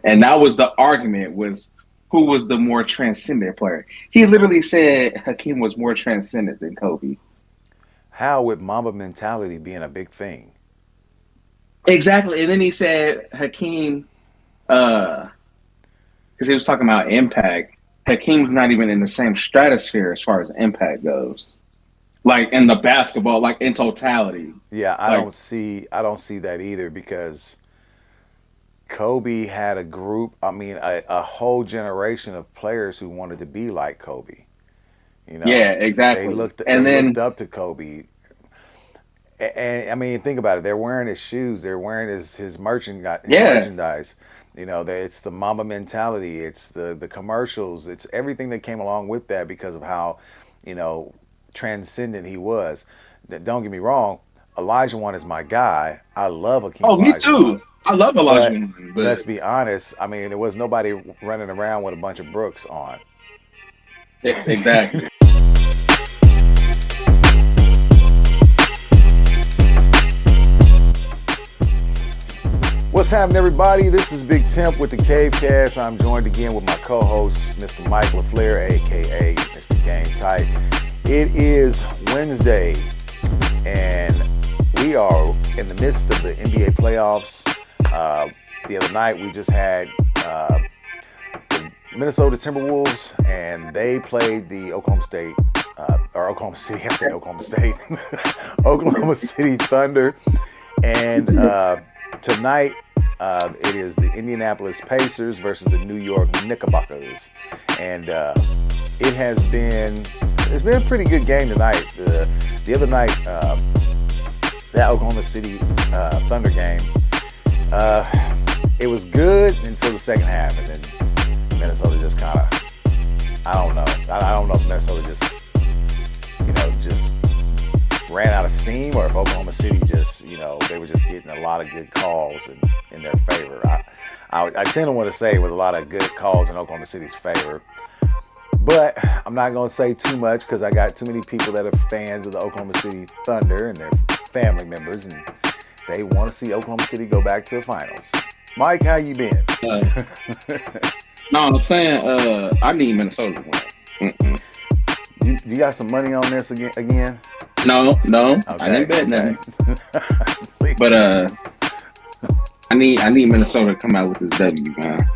And that was the argument was who was the more transcendent player. He literally said Hakeem was more transcendent than Kobe. How would Mamba mentality being a big thing? Exactly. And then he said Hakeem, because he was talking about impact. Hakeem's not even in the same stratosphere as far as impact goes. Like in the basketball, like in totality. Yeah, Like, I don't see that either because Kobe had a group, I mean a whole generation of players who wanted to be like Kobe. You yeah, know, exactly. they And looked then, up to Kobe. And I mean, think about it. They're wearing his shoes. They're wearing his merchandise. His yeah. merchandise. You know, it's the Mamba mentality. It's the commercials. It's everything that came along with that because of how, you know, transcendent he was. Don't get me wrong. Elijah One is my guy. I love Akeem Oh, me Olajuwon. too. I love But Olajuwon, but let's be honest. I mean, there was nobody running around with a bunch of Brooks on. exactly. What's happening, everybody? This is Big Temp with the Cavecast. I'm joined again with my co-host, Mr. Mike LaFleur, aka Mr. Game Tight. It is Wednesday, and we are in the midst of the NBA playoffs. Uh, the other night, we just had the Minnesota Timberwolves, and they played the Oklahoma State, or Oklahoma City. I said Oklahoma State, Oklahoma City Thunder, and tonight it is the Indianapolis Pacers versus the New York Knickerbockers, and it has been it's been a pretty good game tonight. The other night, that Oklahoma City Thunder game, uh, it was good until the second half, and then Minnesota just kind of I don't know. I don't know if Minnesota just ran out of steam, or if Oklahoma City just, they were just getting a lot of good calls in their favor. I tend to want to say it was a lot of good calls in Oklahoma City's favor, but I'm not going to say too much because I got too many people that are fans of the Oklahoma City Thunder and their family members, and they want to see Oklahoma City go back to the finals. Mike, how you been? Uh, no, I'm saying I need Minnesota to win. Mm-mm. You got some money on this again? No, no, I Okay, didn't bet okay. nothing. Please. But I need Minnesota to come out with this W, man.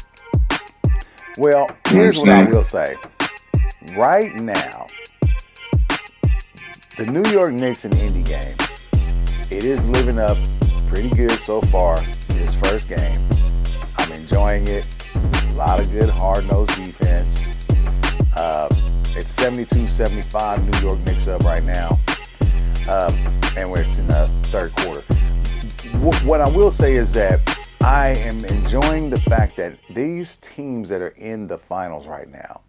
Well, You know what I'm here's what I saying? will say. Right now, the New York Knicks and Indy game, it is living up pretty good so far this first game. I'm enjoying it. A lot of good hard-nosed defense. Uh, it's 72-75 New York Knicks up right now. Um, and it's in the third quarter. What I will say is that I am enjoying the fact that these teams that are in the finals right now,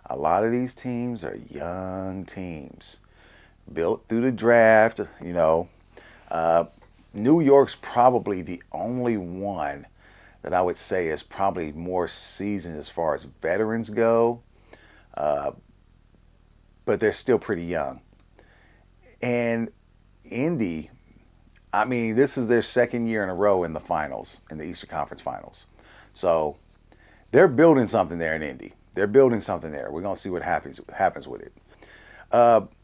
a lot of these teams are young teams built through the draft. Uh, New York's probably the only one that I would say is probably more seasoned as far as veterans go, uh, but they're still pretty young. And Indy, I mean, this is their second year in a row in the finals, in the Eastern Conference Finals. So they're building something there in Indy. They're building something there. We're gonna see what happens with it.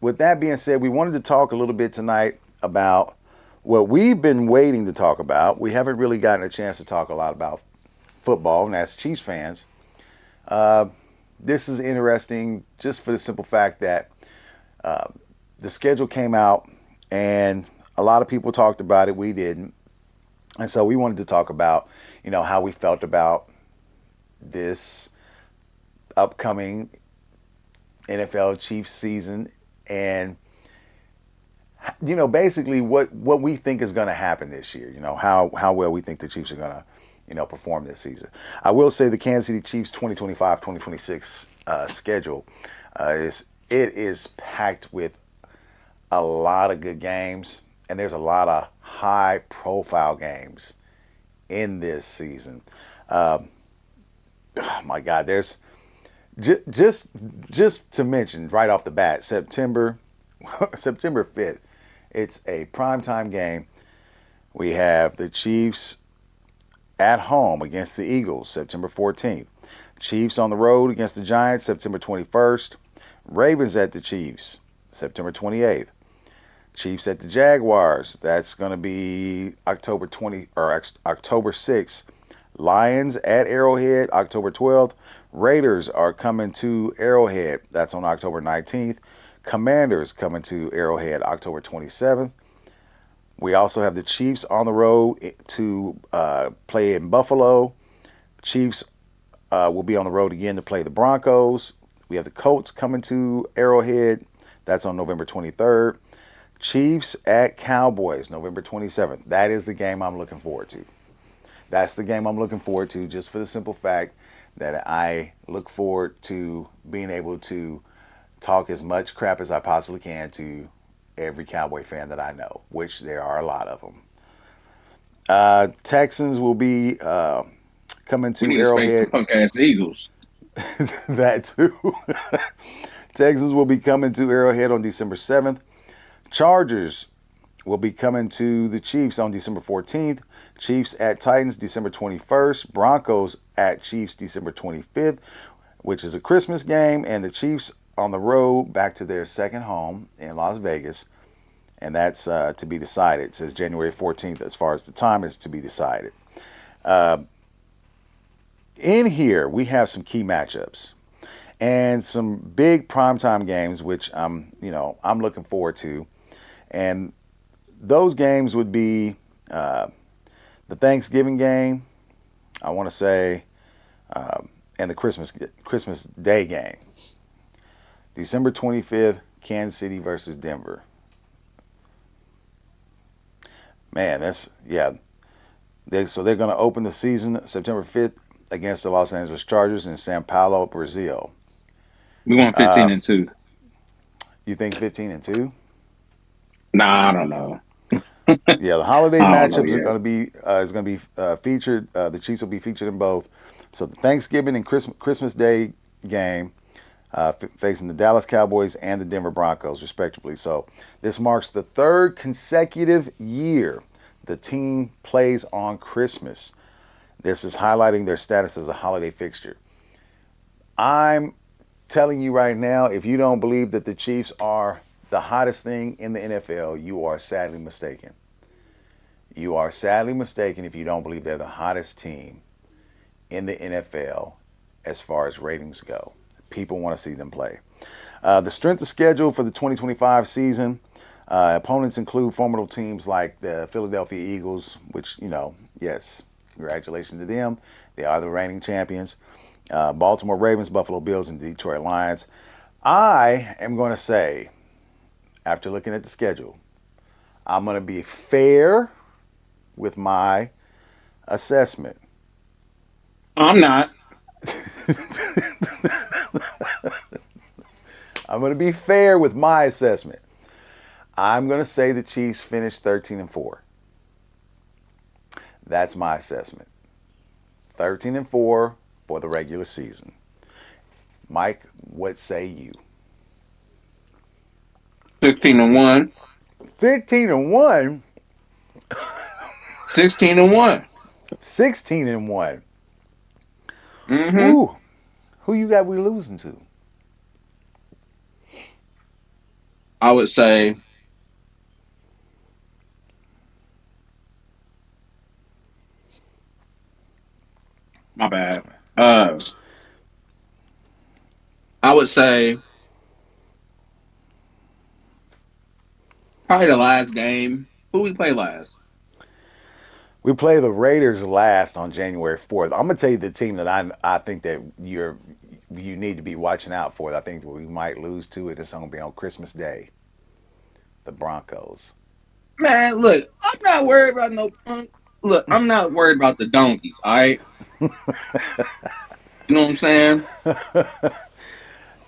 With that being said, we wanted to talk a little bit tonight about what we've been waiting to talk about. We haven't really gotten a chance to talk a lot about football, and as Chiefs fans, uh, this is interesting just for the simple fact that uh, the schedule came out and a lot of people talked about it. We didn't. And so we wanted to talk about, how we felt about this upcoming NFL Chiefs season and basically what we think is going to happen this year. How well we think the Chiefs are going to perform this season. I will say the Kansas City Chiefs 2025-2026 schedule is packed with a lot of good games, and there's a lot of high profile games in this season. Um, oh my God, there's just to mention right off the bat, September 5th, it's a primetime game. We have the Chiefs at home against the Eagles, September 14th. Chiefs on the road against the Giants, September 21st. Ravens at the Chiefs, September 28th. Chiefs at the Jaguars, that's going to be October 6th. Lions at Arrowhead, October 12th. Raiders are coming to Arrowhead, that's on October 19th. Commanders coming to Arrowhead, October 27th. We also have the Chiefs on the road to play in Buffalo. Chiefs will be on the road again to play the Broncos. We have the Colts coming to Arrowhead. That's on November 23rd. Chiefs at Cowboys, November 27th. That is the game I'm looking forward to. That's the game I'm looking forward to, just for the simple fact that I look forward to being able to talk as much crap as I possibly can to every Cowboy fan that I know, which there are a lot of them. Texans will be coming We to need to Arrowhead. spank punk ass Eagles. That too. Texans will be coming to Arrowhead on December 7th. Chargers will be coming to the Chiefs on December 14th. Chiefs at Titans December 21st. Broncos at Chiefs December 25th, which is a Christmas game. And the Chiefs on the road back to their second home in Las Vegas. And that's to be decided. It says January 14th as far as the time is to be decided. In here, we have some key matchups and some big primetime games, which I'm looking forward to. And those games would be the Thanksgiving game, I want to say, and the Christmas Day game. December 25th, Kansas City versus Denver. Man, so they're going to open the season September 5th against the Los Angeles Chargers in São Paulo, Brazil. We want 15-2. You think 15-2? Nah, I don't know. Yeah, the holiday I don't know matchups are yet. going to be featured. The Chiefs will be featured in both. So the Thanksgiving and Christmas Day game facing the Dallas Cowboys and the Denver Broncos, respectively. So this marks the third consecutive year the team plays on Christmas. This is highlighting their status as a holiday fixture. I'm telling you right now, if you don't believe that the Chiefs are the hottest thing in the NFL, you are sadly mistaken. You are sadly mistaken if you don't believe they're the hottest team in the NFL as far as ratings go. People want to see them play. The strength of schedule for the 2025 season, opponents include formidable teams like the Philadelphia Eagles, which, yes, congratulations to them. They are the reigning champions. Baltimore Ravens, Buffalo Bills, and Detroit Lions. I am going to say, after looking at the schedule, I'm going to be fair with my assessment. I'm not. I'm going to be fair with my assessment. I'm going to say the Chiefs finished 13-4. That's my assessment. 13-4 for the regular season. Mike, what say you? 15-1. 15-1. 16-1. 16-1. Mm-hmm. Ooh, who you got we losing to? I would say my bad. I would say probably the last game. Who we play last? We play the Raiders last on January 4th. I'm gonna tell you the team that I think that you need to be watching out for. I think we might lose to it. It's gonna be on Christmas Day. The Broncos. Man, look, I'm not worried about no punk. Look, I'm not worried about the donkeys. All right, you know what I'm saying?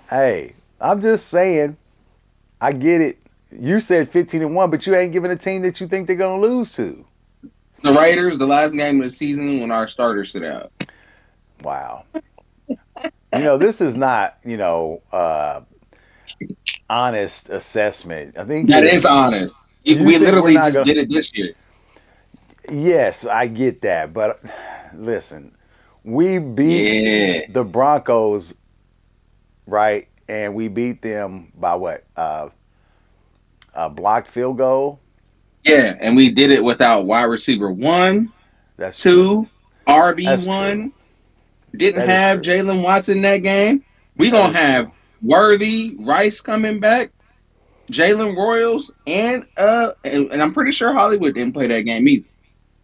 Hey, I'm just saying. I get it. You said 15-1, but you ain't giving a team that you think they're gonna lose to. The Raiders, the last game of the season when our starters sit out. Wow. This is not, honest assessment. I think That is honest. you We think we're literally not just gonna. did it this year. Yes, I get that, but listen, we beat Yeah. the Broncos, right? And we beat them by what? A blocked field goal. Yeah. And we did it without wide receiver one, That's true. two, RB That's true. one. Didn't That is have true. Jalen Watson that game. We That gonna is true. have Worthy, Rice coming back, Jalen Royals, and I'm pretty sure Hollywood didn't play that game either,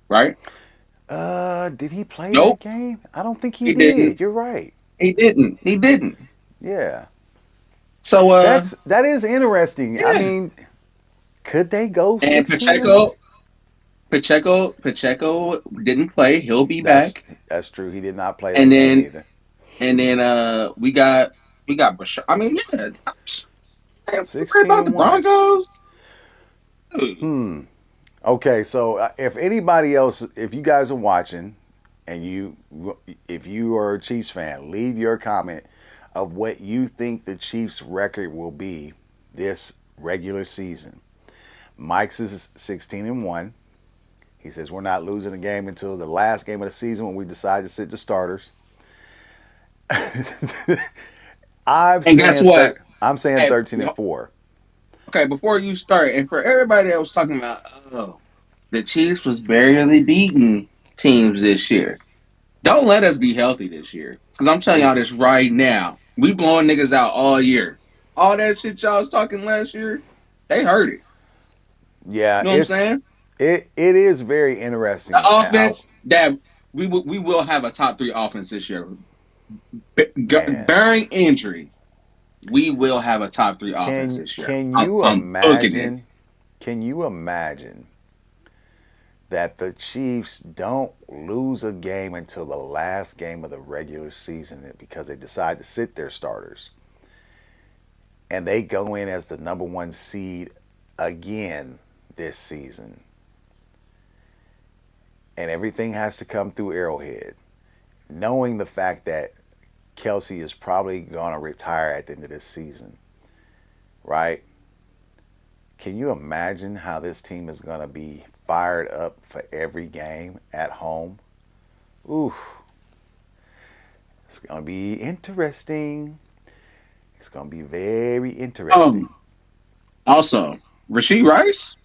right? Did he play that Nope, game? I don't think he he didn't. did. You're right. He didn't. He didn't. Yeah. So That is interesting. I yeah. mean, could they go And 16-1? Pacheco didn't play. He'll be That's back. that's true. He did not play And that game then either. we got Bashar. I mean, yeah. I'm worried 16 about the and 1. Broncos. Dude. Hmm. Okay, so if anybody else, if you guys are watching, and if you are a Chiefs fan, leave your comment of what you think the Chiefs' record will be this regular season. Mike's is 16-1. He says we're not losing a game until the last game of the season when we decide to sit the starters. I'm And guess saying what? I'm saying Hey, 13-4. okay, before you start, and for everybody that was talking about, oh, the Chiefs was barely beating teams this year. Don't let us be healthy this year. Because I'm telling y'all this right now. We blowing niggas out all year. All that shit y'all was talking last year, they heard it. Yeah, You know what I'm saying? it is very The interesting. offense that we will have a top three offense this year. Man, Barring injury, we will have a top three offense can this year. can I'm, you I'm booking it. imagine? Can you imagine that the Chiefs don't lose a game until the last game of the regular season because they decide to sit their starters, and they go in as the number one seed again this season, and everything has to come through Arrowhead, knowing the fact that Kelsey is probably going to retire at the end of this season, right? Can you imagine how this team is going to be fired up for every game at home? Ooh, it's going to be interesting. It's going to be very interesting. Um. Also, Rasheed Rice.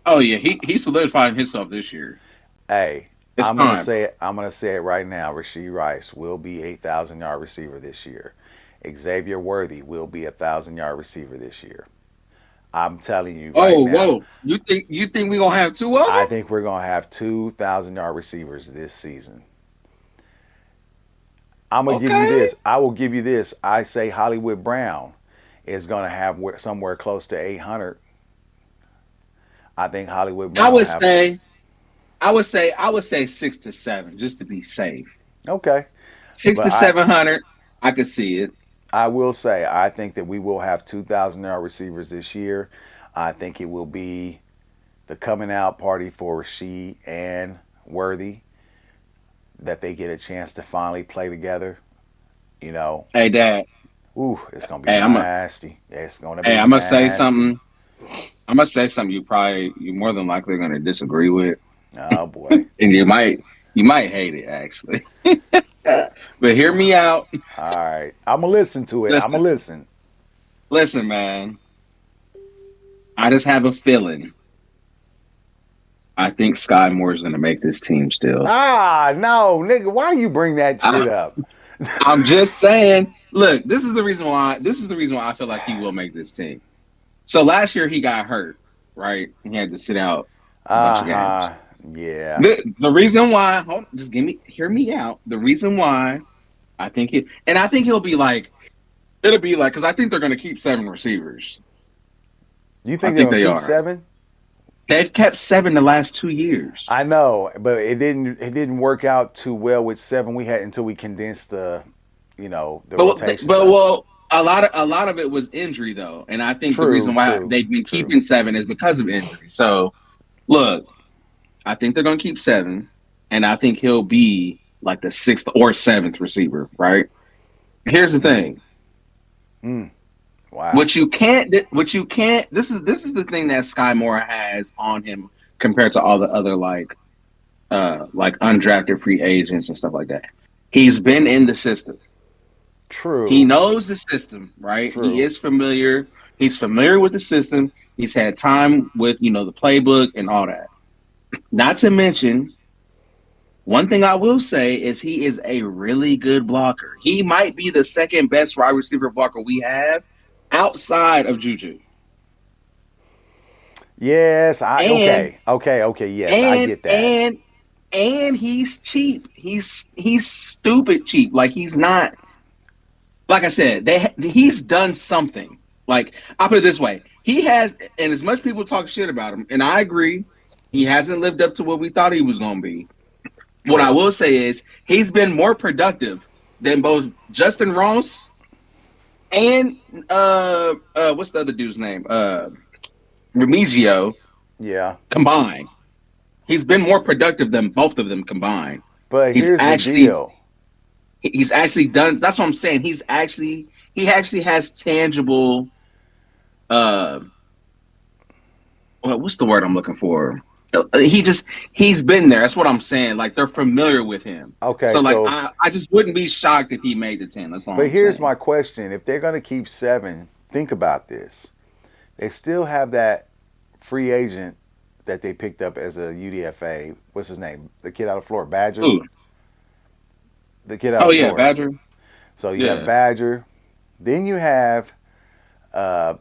Oh yeah, he solidified himself this year. Hey, It's time. I'm gonna say it right now. Rasheed Rice will be 8,000 yard receiver this year. Xavier Worthy will be 1,000 yard receiver this year. I'm telling you right Oh now. whoa, you think we gonna have two of I them? think we're gonna have 2,000 yard receivers this season. I'm gonna give you Okay, this. I will give you this. I say Hollywood Brown is gonna have somewhere close to 800. I think Hollywood I Brown will would have. say I would say 6 to 7 just to be safe. Okay, Six but to seven hundred, I could see it. I will say I think that we will have 2,000 yard receivers this year. I think it will be the coming out party for Rasheed and Worthy, that they get a chance to finally play together. You know, Hey Dad, ooh, it's gonna be hey nasty. It's gonna hey, be I'm gonna say nasty. something. I'm gonna say something you more than likely gonna disagree with, Oh boy. and you might hate it actually. But hear me out. All right, I'm gonna listen to it. I'm Listen, gonna listen. listen, man. I just have a feeling. I think Sky Moore is gonna make this team still. Ah, no, nigga, why you bring that shit I, up? I'm just saying. Look, this is the reason why. This is the reason why I feel like he will make this team. So last year he got hurt, right? He had to sit out a bunch Uh of games. huh. Yeah. The reason why, just hear me out. The reason why I think it'll be like, because I think they're going to keep seven receivers. You I think they're think gonna they keep are. 7? They've kept seven the last 2 years. I know, but it didn't work out too well with 7. We had until we condensed the rotation But down. well, a lot of it was injury though, and I think the True, reason why true, they've been true. keeping seven is because of injury. So look, I think they're going to keep seven, and I think he'll be like the sixth or seventh receiver. Right? Here's the Mm, thing. mm, wow. What you can't. This is the thing that Sky Moore has on him compared to all the other like like undrafted free agents and stuff like that. He's been in the system. He True. knows the system, right? He True. is familiar. He's familiar with the system. He's had time with the playbook and all that. Not to mention, one thing I will say is he is a really good blocker. He might be the second best wide receiver blocker we have outside of Juju. Yes. And Okay. Yes, I and get that. and and he's cheap. He's stupid cheap. Like he's not. Like I said, he's done something. Like I'll put it this way: he has, and as much people talk shit about him, and I agree, he hasn't lived up to what we thought he was going to be. What I True. will say is he's been more productive than both Justin Ross and what's the other dude's name? Remigio Yeah. combined. He's been more productive than both of them combined. But He's here's the actually deal. he's actually done. That's what I'm saying. He actually has tangible. Uh, what's the word I'm looking for? He's been there. That's what I'm saying. Like they're familiar with him. Okay, So like so I just wouldn't be shocked if he made the 10. That's all but I'm here's saying. my question. If they're going to keep 7, think about this. They still have that free agent that they picked up as a UDFA. What's his name? The kid out of Florida, Badger. Ooh. The kid out Oh of yeah, Florida. Badger. So you have Yeah. Badger. Then you have uh,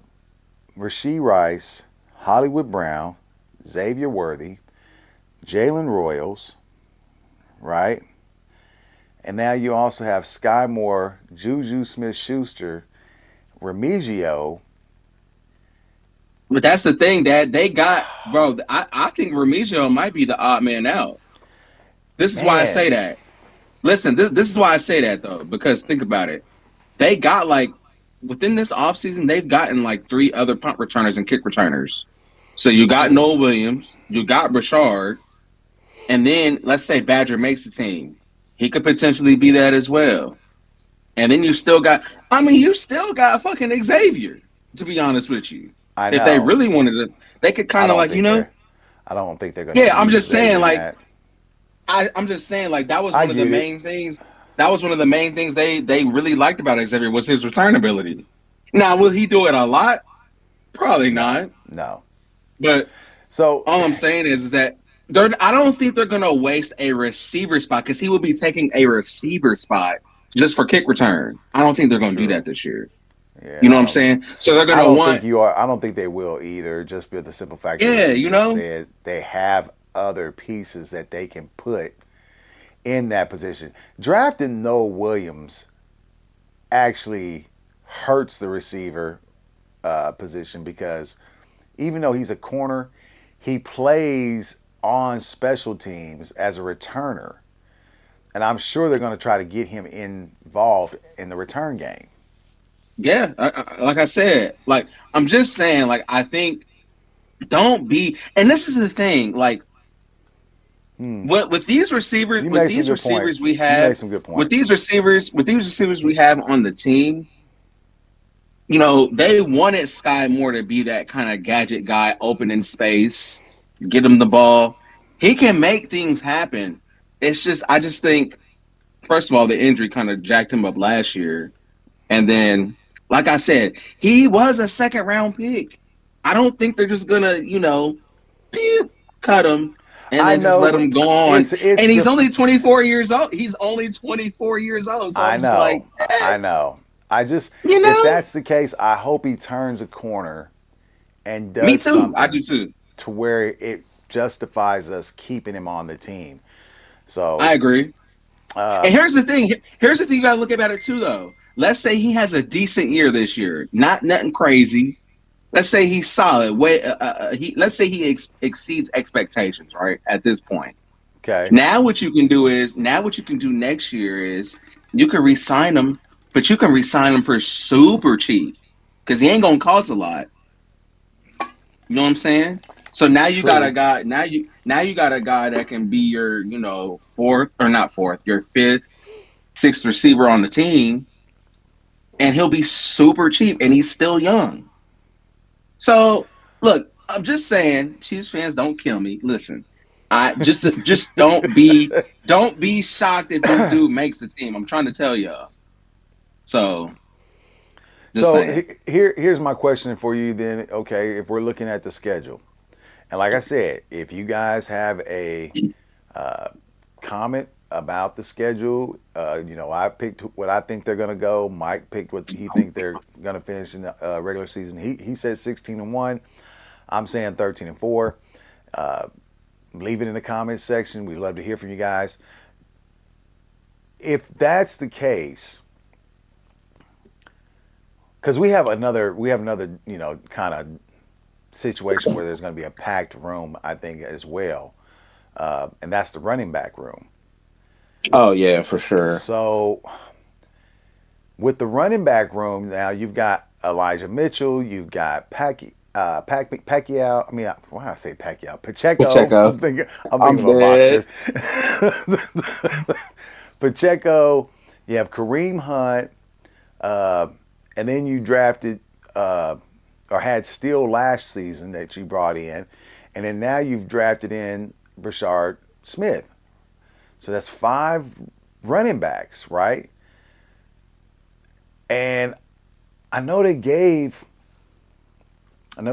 Rasheed Rice, Hollywood Brown, Xavier Worthy, Jalen Royals, right? And now you also have Sky Moore, Juju Smith Schuster, Remigio. But that's the thing that they got, bro. I think Remigio might be the odd man out. This is why I Man, say that. Listen, this is why I say that though, because think about it. They got like within this offseason, they've gotten like three other punt returners and kick returners. So you got Noel Williams, you got Richard, and then let's say Badger makes the team. He could potentially be that as well. And then you still got fucking Xavier, to be honest with you. I If they know. really wanted to, they could I kind of don't like, think they're. I don't think they're going to yeah, I'm use just saying, Xavier in like, that. I'm just saying, like, that was I one of the get it. main things. That was one of the main things they really liked about Xavier was his return ability. Now, will he do it a lot? Probably No, not. no. But So all I'm saying is that I don't think they're gonna waste a receiver spot because he will be taking a receiver spot just for kick return. I don't think they're gonna do true. that this year. You know Yeah, what I'm saying? So they're I gonna don't think want, you are. I don't think they will either. Just for the simple fact of what yeah, you you just know, said, they have other pieces that they can put in that position. Drafting Noah Williams actually hurts the receiver position because even though he's a corner, he plays on special teams as a returner. And I'm sure they're going to try to get him involved in the return game. yeah. Like I said, like I'm just saying, like I think don't be. And this is the thing, like Hmm. with these receivers, You with made some these good receivers points. we You made have, some good points. with these receivers we have on the team, they wanted Sky Moore to be that kind of gadget guy, open in space, get him the ball. He can make things happen. It's just, I just think, first of all, the injury kind of jacked him up last year. And then, like I said, he was a second round pick. I don't think they're just going to, pew, cut him and I then just let know him go on. it's And he's the only 24 years old. He's only 24 years old. So I I'm just like, know. I know. I just you if know, that's the case, I hope he turns a corner and me does too. I something do too. to where it justifies us keeping him on the team. I So, agree. uh, And here's the thing. Here's the thing you gotta look at it too, though. Let's say he has a decent year this year, not nothing crazy. Let's say he's solid. Let's say he exceeds expectations, right? At this point, okay, now what you can do next year is you can resign him, but you can resign him for super cheap because he ain't gonna cost a lot. You know what I'm saying? So now you got a true. guy. Now you got a guy that can be your fourth or not fourth, your fifth, sixth receiver on the team, and he'll be super cheap, and he's still young. So look, I'm just saying, Chiefs fans, don't kill me. Listen, I just don't be shocked if this dude makes the team. I'm trying to tell y'all. So just So saying. here's my question for you then. Okay, if we're looking at the schedule, and like I said, if you guys have a uh, comment about the schedule, I picked what I think they're going to go. Mike picked what he think they're going to finish in the regular season. He said 16-1. I'm saying 13-4. Uh, leave it in the comments section. We'd love to hear from you guys. If that's the case, because we have another kind of situation where there's going to be a packed room, I think, as well, and that's the running back room. Oh yeah, for sure. So with the running back room now, you've got Elijah Mitchell, you've got Pacquiao. I mean, why did I say Pacquiao? Pacheco. Pacheco. I'm thinking I'm of a dead. boxer. Pacheco. You have Kareem Hunt, uh, and then you drafted uh, or had Steele last season that you brought in, and then now you've drafted in Brashard Smith. So that's five running backs, right? And I know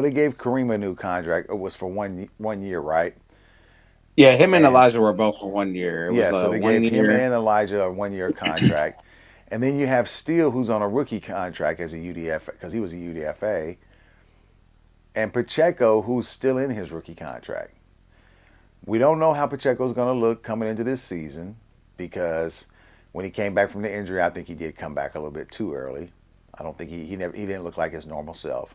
they gave Kareem a new contract. It was for one year, right? Yeah, him and And Elijah were both for 1 year. It was yeah, so a they one gave him year. and Elijah a 1 year contract. And then you have Steele, who's on a rookie contract as a UDF because he was a UDFA, and Pacheco, who's still in his rookie contract. We don't know how Pacheco's going to look coming into this season because when he came back from the injury, I think he did come back a little bit too early. I don't think he didn't look like his normal self.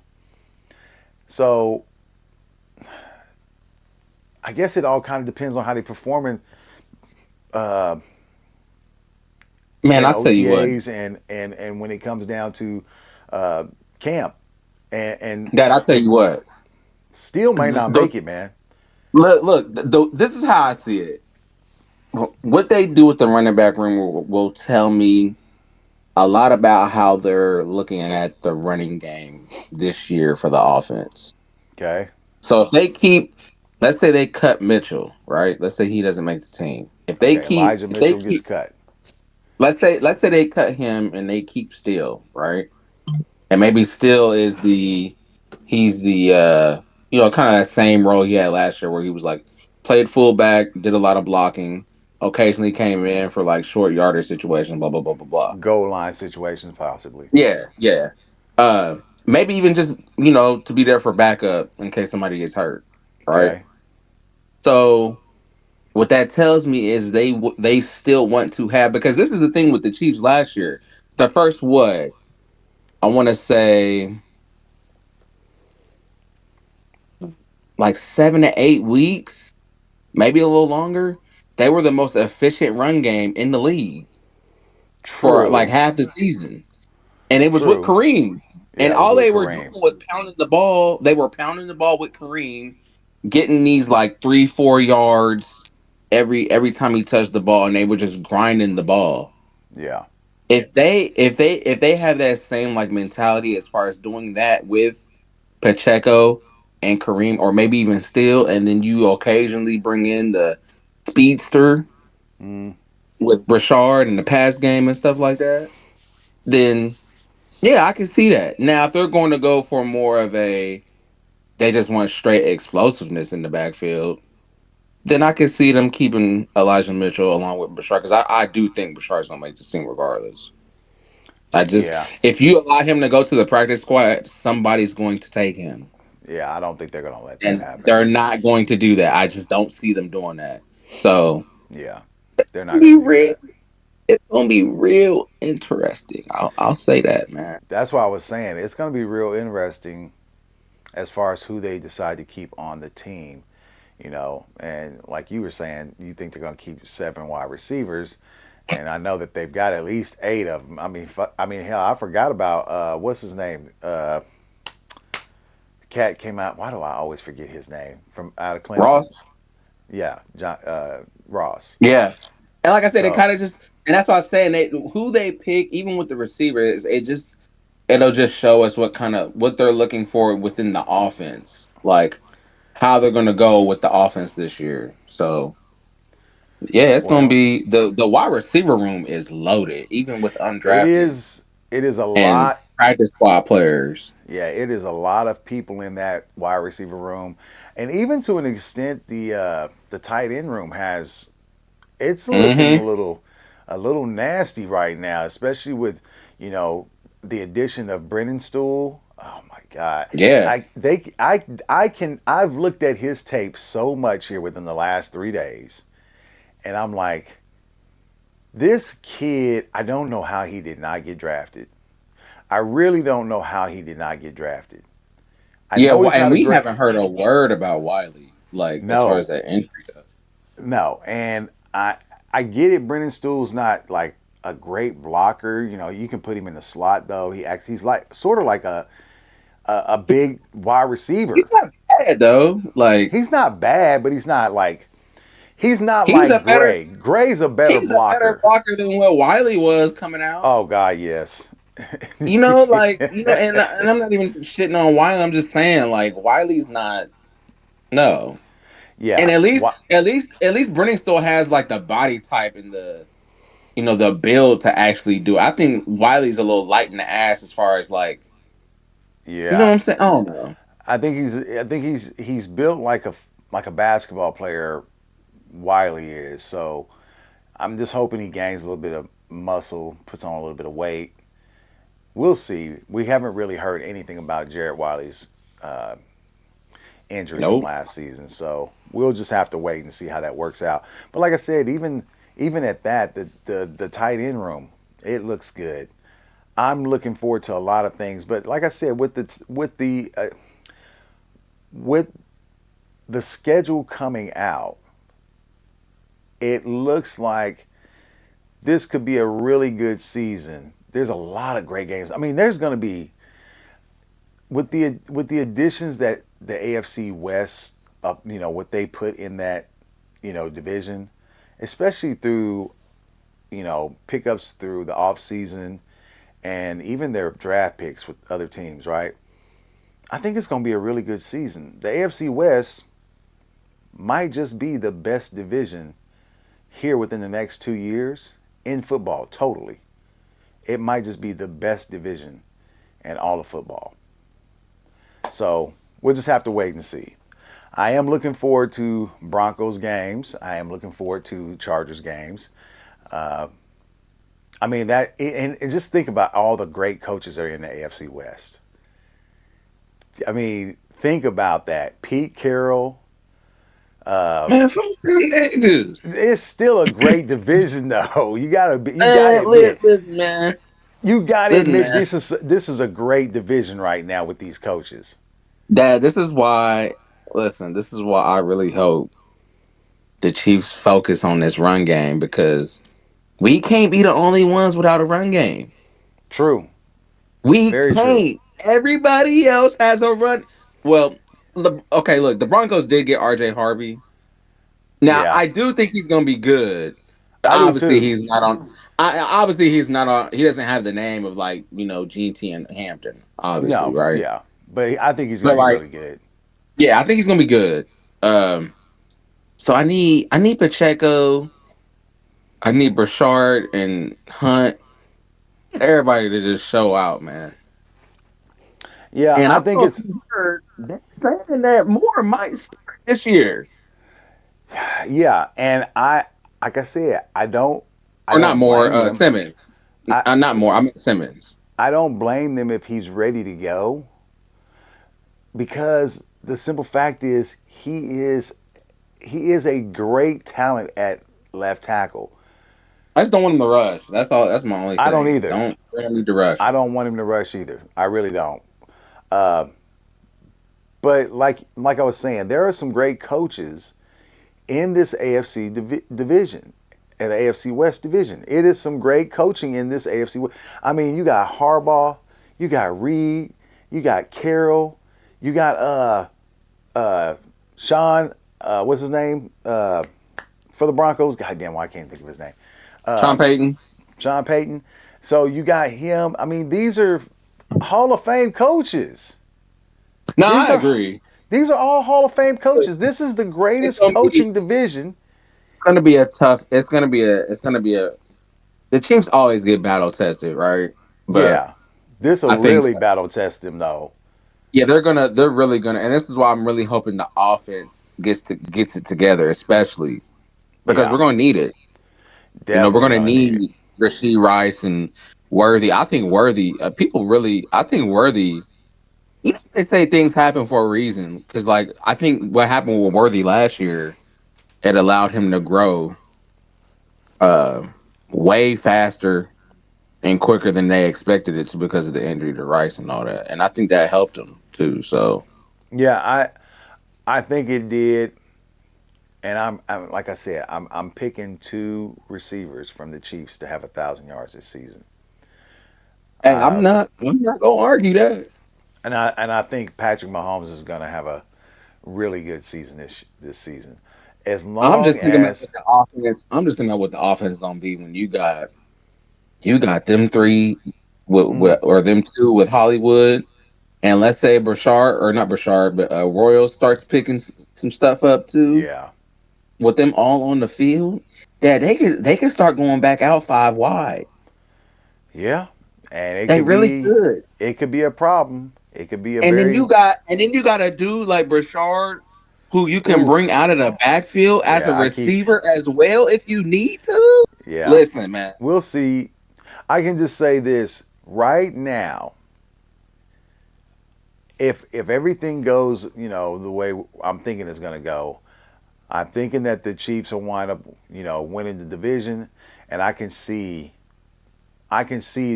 So I guess it all kind of depends on how they performing uh, Man, in I tell you what, OTAs and when it comes down to uh, camp and Dad, I tell you what. Steele may The, not the, make it, man. this is how I see it. What they do with the running back room will tell me a lot about how they're looking at the running game this year for the offense. Okay, So if they keep, let's say they cut Mitchell, right? Let's say he doesn't make the team. okay. Elijah If they Mitchell gets keep, cut. let's say they cut him and they keep Steele, right? And maybe Steele is he's the kind of that same role he had last year where he was like played fullback, did a lot of blocking, occasionally came in for like short yardage situations, blah blah blah blah blah. Goal line situations, possibly. Yeah, yeah. Maybe even just to be there for backup in case somebody gets hurt, right? Okay, So what that tells me is they still want to have, because this is the thing with the Chiefs last year. The first what I want to say like 7 to 8 weeks, maybe a little longer. They were the most efficient run game in the league for like true, half the season, and it was with true. Kareem. And Yeah, it was all with they were doing Kareem. was pounding the ball. They were pounding the ball with Kareem, getting these like 3 4 yards every time he touched the ball, and they were just grinding the ball. Yeah, If they have that same like mentality as far as doing that with Pacheco and Kareem, or maybe even Steele, and then you occasionally bring in the speedster mm, with Brashard and the pass game and stuff like that, then yeah, I can see that. Now, if they're going to go for more of they just want straight explosiveness in the backfield, then I can see them keeping Elijah Mitchell along with Brashard, because I do think Brashard's gonna make the team regardless. I just yeah, If you allow him to go to the practice squad, somebody's going to take him. yeah. I don't think they're gonna let that And happen. they're not going to do that. I just don't see them doing that. So Yeah, they're it's gonna not be gonna do real. that. It's gonna be real interesting. I'll say that, man. That's why I was saying it's gonna be real interesting as far as who they decide to keep on the team. And like you were saying, you think they're gonna keep seven wide receivers, and I know that they've got at least eight of them. I mean, hell, I forgot about what's his name. Cat came out. Why do I always forget his name from out of Clemson? Ross. Yeah, John Ross. Yeah. And like I said, it So kind of just, and that's why I'm saying who they pick, even with the receivers, it'll just show us what they're looking for within the offense. Like how they're going to go with the offense this year. So yeah, it's going to Well, be the wide receiver room is loaded, even with it undrafted is. It is a and lot. practice squad players. Yeah, it is a lot of people in that wide receiver room, and even to an extent, the tight end room has. It's looking Mm-hmm. a little nasty right now, especially with you know the addition of Brennan Stool. Oh my God, Yeah. I've looked at his tape so much here within the last 3 days, and I'm like, this kid. I don't know how he did not get drafted. I really don't know how he did not get drafted. I Yeah, know he's and not a we great. haven't heard a word about Wiley, like as far as No, that injury goes. no, and I get it. Brennan Stool's not like a great blocker. You know, you can put him in the slot though. He's like sort of like a big wide He's receiver. not bad though. Like He's not bad, but he's not he's a like better Gray. Gray's a better he's a better blocker. blocker than what Wiley was coming out. Oh God, yes. And I'm not even shitting on Wiley. I'm just saying, like Wiley's not no. And Yeah. at least Brennan still has like the body type and the build to actually do it. I think Wiley's a little light in the ass as far as like what Yeah. I'm saying. I don't know. I think he's built like a basketball player. Wiley is. So I'm just hoping he gains a little bit of muscle, puts on a little bit of weight. We'll see. We haven't really heard anything about Jared Wiley's uh, injury from Nope. last season, so we'll just have to wait and see how that works out. But like I said, even at that, the tight end room, it looks good. I'm looking forward to a lot of things, but like I said, with the schedule coming out, it looks like this could be a really good season. There's a lot of great games. I mean, there's going to be with the additions that the AFC West, what they put in that, division, especially through, pickups through the off season and even their draft picks with other teams, right? I think it's going to be a really good season. The AFC West might just be the best division here within the next 2 years in football, totally. It might just be the best division in all of football. So we'll just have to wait and see. I am looking forward to Broncos games. I am looking forward to Chargers games. Uh, I mean and just think about all the great coaches that are in the AFC West. I mean, think about that. Pete Carroll. Uh, Man, fuck them niggas. it's still a great division, though. You gotta admit, Listen, man. you gotta Listen, admit, man. this is a great division right now with these coaches. Dad, this is why. Listen, this is why I really hope the Chiefs focus on this run game because we can't be the only ones without a run game. True, We very true. can't. Everybody else has a run. Well, okay, look, the Broncos did get RJ Harvey. Now, Yeah, I do think he's going to be good. I do Obviously, too. he's not on. Obviously, he's not on. He doesn't have the name of like GT and Hampton. Obviously, No, right? yeah, but I think he's gonna But be like, really good. yeah, I think he's going to be good. Um, so I need Pacheco. I need Brashard and Hunt. Everybody to just show out, man. Yeah, And I I don't think know if it's you heard they're saying that Moore might start this year, yeah, and like I said, I or not don't Moore. blame them. Simmons. I Not Moore. I mean Simmons. I don't blame them if he's ready to go because the simple fact is he is a great talent at left tackle. I just don't want him to rush. That's all. That's my only I don't thing. either. Don't need to rush. I don't want him to rush either. I really don't. Uh, but like I was saying, there are some great coaches in this AFC division, and the AFC West division. It is some great coaching in this AFC West. I mean, you got Harbaugh, you got Reed, you got Carroll, you got Sean, what's his name for the Broncos? God damn, why I can't think of his name. Sean Uh, Payton. Sean Payton. So you got him. I mean, these are Hall of Fame coaches. No, These I are agree. These are all Hall of Fame coaches. This is the It's greatest gonna be coaching division. gonna be a tough. It's gonna be a. The Chiefs always get battle tested, right? But Yeah. This will I think really battle test them, though. yeah, they're really gonna, and this is why I'm really hoping the offense gets it together, especially because Yeah. we're gonna need it. We're Definitely gonna going to need it. need Rasheed Rice and Worthy. I think Worthy. People really. I think Worthy. They say things happen for a reason because, like, I think what happened with Worthy last year, it allowed him to grow uh way faster and quicker than they expected it to because of the injury to Rice and all that. And I think that helped him too. So Yeah, I think it did. And I'm like I said, I'm picking two receivers from the Chiefs to have 1,000 yards this season. hey, I'm Uh, not I'm not gonna argue that. and I think Patrick Mahomes is going to have a really good season this season, as I'm long just thinking about as what the offense. I'm just thinking about what the offense is gonna be when you got them three mm, or them two with Hollywood, and let's say Brashard or not Brashard, but Royals starts picking some stuff up too yeah, with them all on the field. Yeah, they can start going back out five wide. yeah, and They really could. it could be a problem. It could be a And then very you got and then you got a dude like Brashard who you can ooh bring out of the backfield as a yeah. I keep receiver as well if you need to. yeah. Listen, man. We'll see. I can just say this right now. If everything goes, the way I'm thinking it's going to go, I'm thinking that the Chiefs will wind up, winning the division, and I can see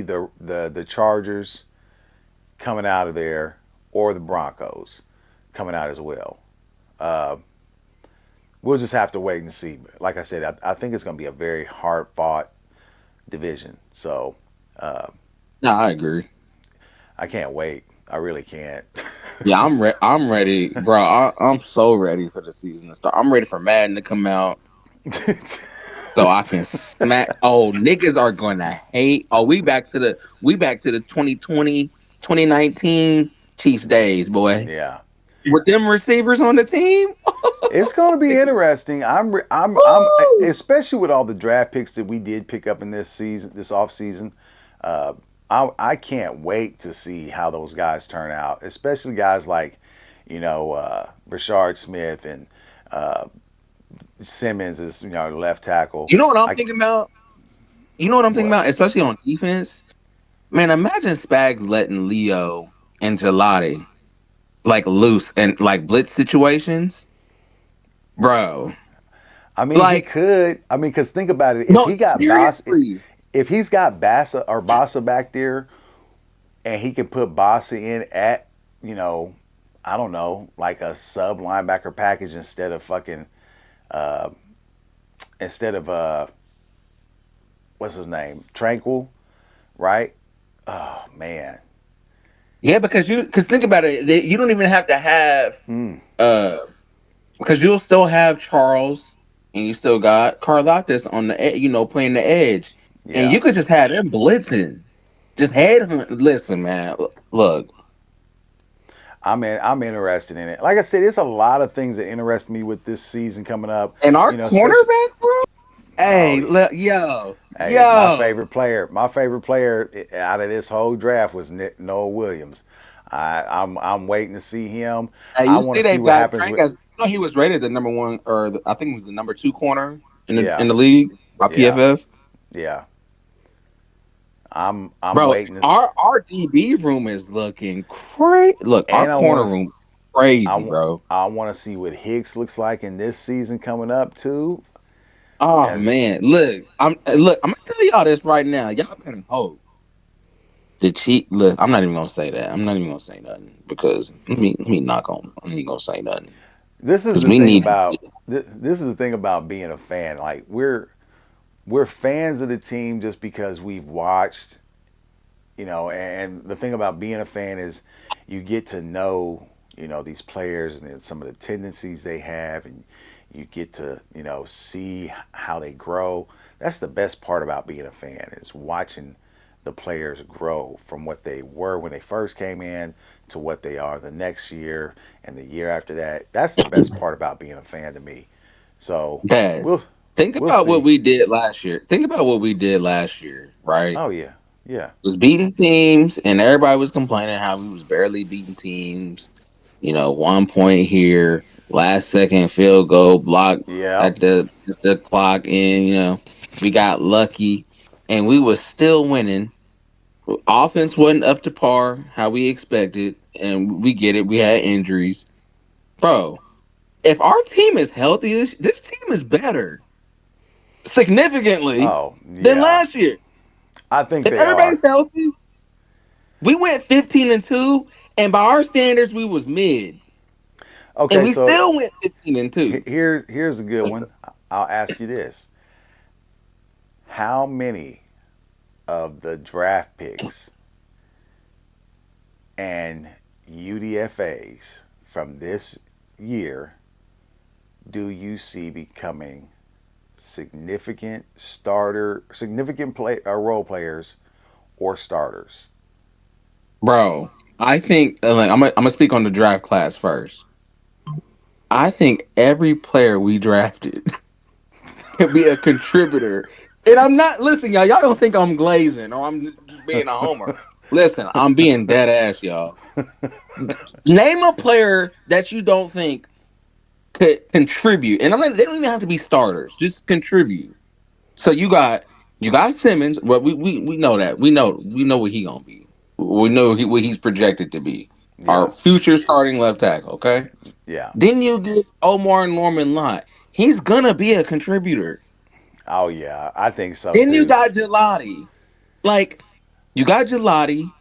the Chargers coming out of there, or the Broncos coming out as well. Uh, we'll just have to wait and see. Like I said, I think it's going to be a very hard fought division. So uh, No, I agree. I can't wait. I really can't. Yeah, I'm ready, bro. I'm so ready for the season to start. I'm ready for Madden to come out so I can smack. Oh, niggas are gonna hate. Oh, we back to the 2020 2019 Chiefs days, boy. Yeah, With them receivers on the team. it's going to be Niggas, interesting. I'm woo! especially with all the draft picks that we did pick up in this season, this off season. Uh, I can't wait to see how those guys turn out, especially guys like, Rashard Smith and uh, Simmons is left tackle. You know what I'm I thinking about? You know what I'm thinking what? about, especially on defense. Man, imagine Spags letting Leo and Gelati like loose and like blitz situations, bro. I mean, he Like, could. I mean, because think about it. If no, he got Boss, seriously. if he's got Bassa back there, and he can put Bossa in at, you know, I don't know, like a sub linebacker package uh, instead of what's his name, Tranquil, right? Oh man, Yeah, because think about it, you don't even have to have mm, uh because you'll still have Charles and you still got Carlotta on the playing the edge, and yeah. you could just have them blitzing, just headhunt. Listen, man, look, I'm interested in it. Like I said, it's a lot of things that interest me with this season coming up. and our Especially cornerback, bro. oh Hey, yeah. yo, Hey, my yo. favorite player, out of this whole draft was Noah Williams. I'm waiting to see him. Hey, I you want see to see that what guy happens Frank with. as he was rated the number one, or I think it was the number two corner in the Yeah, in the league by yeah, PFF. yeah. I'm Bro, waiting to, our DB room is looking crazy. Look, our and I corner want to. room I crazy, want. bro. I want to see what Hicks looks like in this season coming up too. Oh As man, look. I'm gonna tell y'all this right now. Y'all better hope the cheat. Look, I'm not even gonna say that. I'm not even gonna say nothing because let me knock on. I'm not even gonna say nothing this is because the we thing need. about this is the thing about being a fan. Like we're fans of the team just because we've watched, and the thing about being a fan is you get to know, these players and some of the tendencies they have, and you get to, see how they grow. That's the best part about being a fan is watching the players grow from what they were when they first came in to what they are the next year and the year after that. That's the best part about being a fan to me. So Dad, we'll think we'll about what see. we did last year. Think about what we did last year, right? Oh yeah, yeah, Was beating teams, and everybody was complaining how we was barely beating teams. 1 point here, last second field goal block yeah, at the clock, and we got lucky, and we was still winning. Offense wasn't up to par how we expected, and we get it. We had injuries, bro. If our team is healthy, this team is better significantly oh than yeah. last year. I think If they are. everybody's healthy, we went 15-2, and by our standards, we was mid, and Okay, we so still went 15-2. here's a good Listen, one. I'll ask you this: how many of the draft picks and UDFA's from this year do you see becoming significant role players or starters? bro, I think like, I'm gonna speak on the draft class first. I think every player we drafted can be a contributor. And I'm not listen, y'all. Y'all don't think I'm glazing or I'm just being a homer. Listen, I'm being dead ass, y'all. Name a player that you don't think could contribute, and I'm not. They don't even have to be starters. Just contribute. So you got Simmons. Well, we know that. We know what he gonna be. We know what he's projected to be. Yeah, Our future starting left tackle. Okay. yeah. Then you get Omar Norman Lott. He's gonna be a contributor. Oh yeah, I think so Then you too. got Gelati. Like you got Gelati,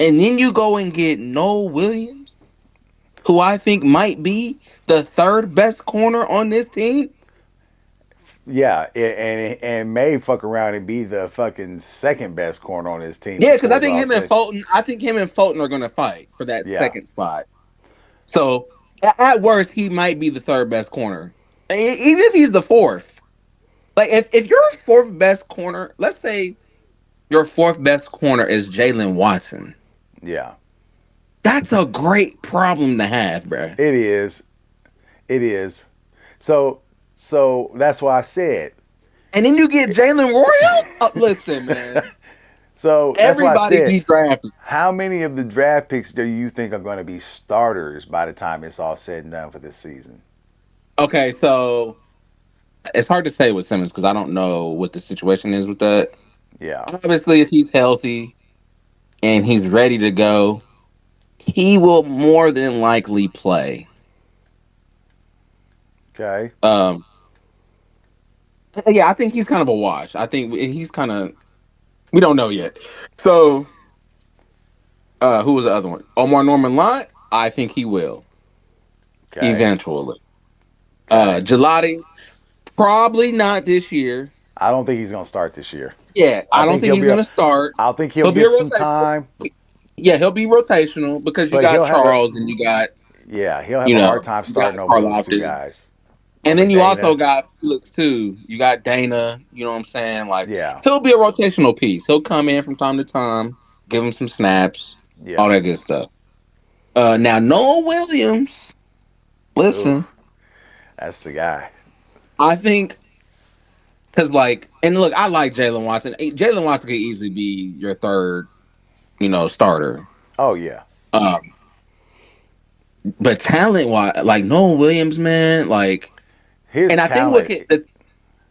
and then you go and get Noel Williams, who I think might be the third best corner on this team. Yeah, and may fuck around and be the fucking second best corner on his team Yeah, because before I it's think all him and said. Fulton, I think him and Fulton are gonna fight for that Yeah, second spot. So at worst, he might be the third best corner. Even if he's the fourth. Like if your fourth best corner, let's say your fourth best corner is Jalen Watson. yeah. That's a great problem to have, bruh. It is. It is. So so that's why I said. And then you get Jalen Royals. Listen, man, So that's why I everybody said. be drafted. How many of the draft picks do you think are going to be starters by the time it's all said and done for this season? Okay, so it's hard to say with Simmons because I don't know what the situation is with that. Yeah. Obviously, if he's healthy and he's ready to go, he will more than likely play. Okay. Um, yeah, I think he's kind of a wash. I think he's kind of we don't know yet. So, who was the other one? Omar Norman Lott. I think he will Okay. eventually. Okay. Gelati probably not this year. I don't think he's going to start this year. Yeah, I I don't think think he'll he's be a. gonna start. I think he'll He'll be a get some rotational. time, Yeah, he'll be rotational because you but got he'll have a. Charles and you got Yeah, he'll have you a hard know time you got starting over those two Karlaftis. guys, And over then you also Dana. got Felix too. You got Dana. You know what I'm saying? Like Yeah. he'll be a rotational piece. He'll come in from time to time, give him some snaps, all Yeah. that good stuff. Now Noah Williams. Ooh, Listen, that's the guy. I think because and look, I like Jalen Watson. Jalen Watson could easily be your third, starter. Oh yeah. Um, but talent wise, like Noah Williams, man, His and I think talent.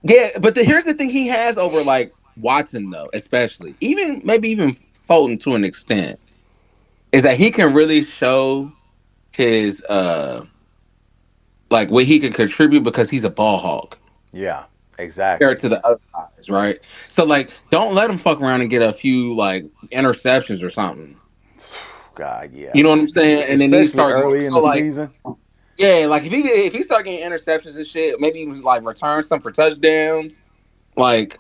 yeah, but here's the thing he has over Watson though, especially even maybe even Fulton to an extent, is that he can really show his what he can contribute because he's a ball hawk Yeah. compared Exactly. to the other guys, right? So don't let him fuck around and get a few interceptions or something. God, yeah. You know what I'm saying? And then he Especially start going early in so the season. yeah, if he start getting interceptions and shit, maybe even return some for touchdowns, like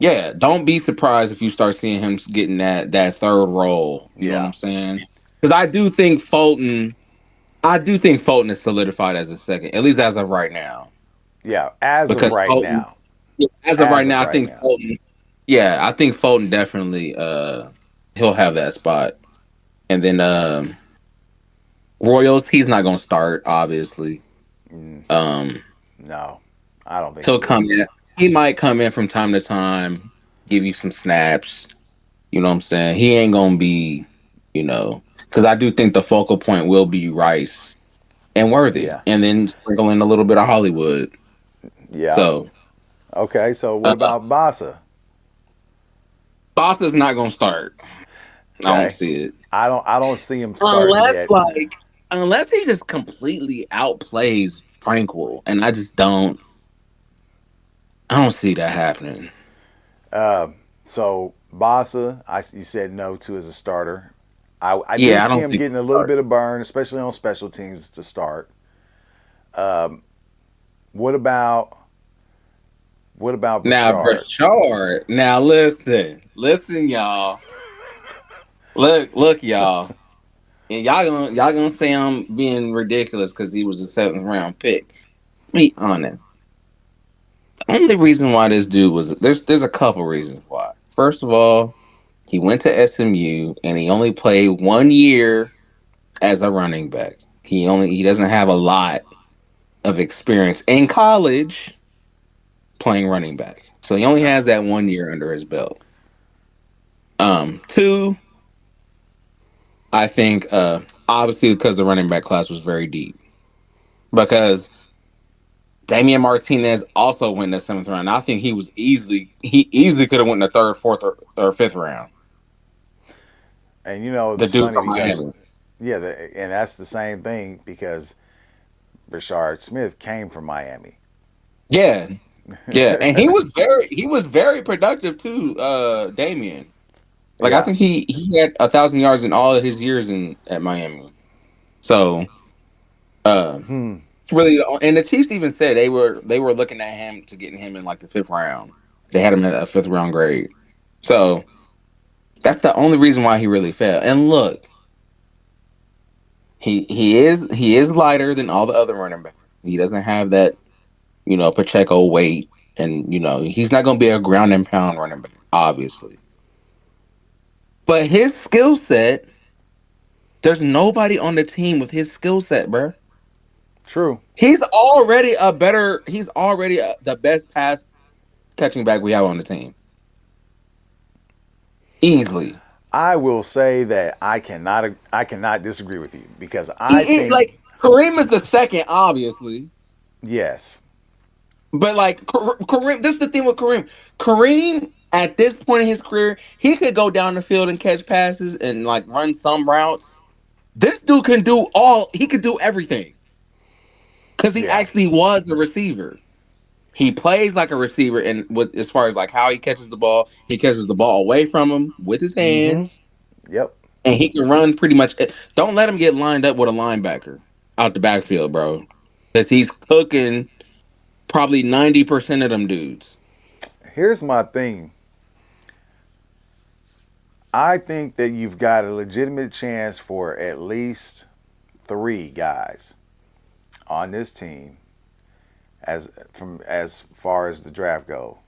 yeah, don't be surprised if you start seeing him getting that third role. You know what Yeah. I'm saying? Because I do think Fulton is solidified as a second, at least as of right now. Yeah. As of Because right Fulton, now. yeah, as of right As of now, I right think now. Fulton, Yeah, I think Fulton definitely he'll have that spot. And then Royals, he's not gonna start, obviously. Mm, Um no, I don't think he he'll will come either. in. He might come in from time to time, give you some snaps. You know what I'm saying? He ain't gonna be, because I do think the focal point will be Rice and Worthy, Yeah, and then sprinkle in a little bit of Hollywood. yeah. So Okay, so what uh, about Bassa? Boss is not gonna start. I don't Okay, see it. I don't see him starting Unless yet. like unless he just completely outplays Tranquil, and I don't see that happening. Uh, so Bassa, you said no to as a starter. I do Yeah, I see don't him think getting he'll a little start. bit of burn, especially on special teams to start. Um, what about Now Brashard? Brashard. Now listen, y'all. Look, y'all. And y'all gonna say I'm being ridiculous because he was a seventh round pick. Be honest. The only reason why this dude was there's a couple reasons why. First of all, he went to SMU and he only played 1 year as a running back. He doesn't have a lot of experience in college playing running back. So he only Okay. has that 1 year under his belt. Two, I think obviously because the running back class was very deep. Because Damian Martinez also went in the seventh round. I think he easily could have went in the third, fourth, or fifth round. And you know The it's dude funny from because Miami. yeah, and that's the same thing because Rashard Smith came from Miami. Yeah, yeah, and he was very productive too. Damian. Like I Yeah. think he had 1,000 yards in all of his years in at Miami. So uh, Hmm. really, and the Chiefs even said they were looking at him to getting him in like the fifth round. They had him at a fifth round grade. So that's the only reason why he really fell. And look, he is lighter than all the other running backs. He doesn't have that Pacheco weight, and he's not going to be a ground and pound running back, obviously. But his skill set, there's nobody on the team with his skill set, bro. True. He's already the best pass catching back we have on the team, easily. I will say that I cannot disagree with you because I He think like Kareem is the second, obviously. yes. But like Kareem, this is the thing with Kareem. Kareem, at this point in his career, he could go down the field and catch passes and like run some routes. This dude can do all. He could do everything because he Yeah. actually was a receiver. He plays like a receiver, and with as far as like how he catches the ball away from him with his Mm-hmm. hands, Yep. and he can run pretty much. Don't let him get lined up with a linebacker out the backfield, bro, because he's cooking probably 90% of them dudes. Here's my thing. I think that you've got a legitimate chance for at least three guys on this team as far as the draft go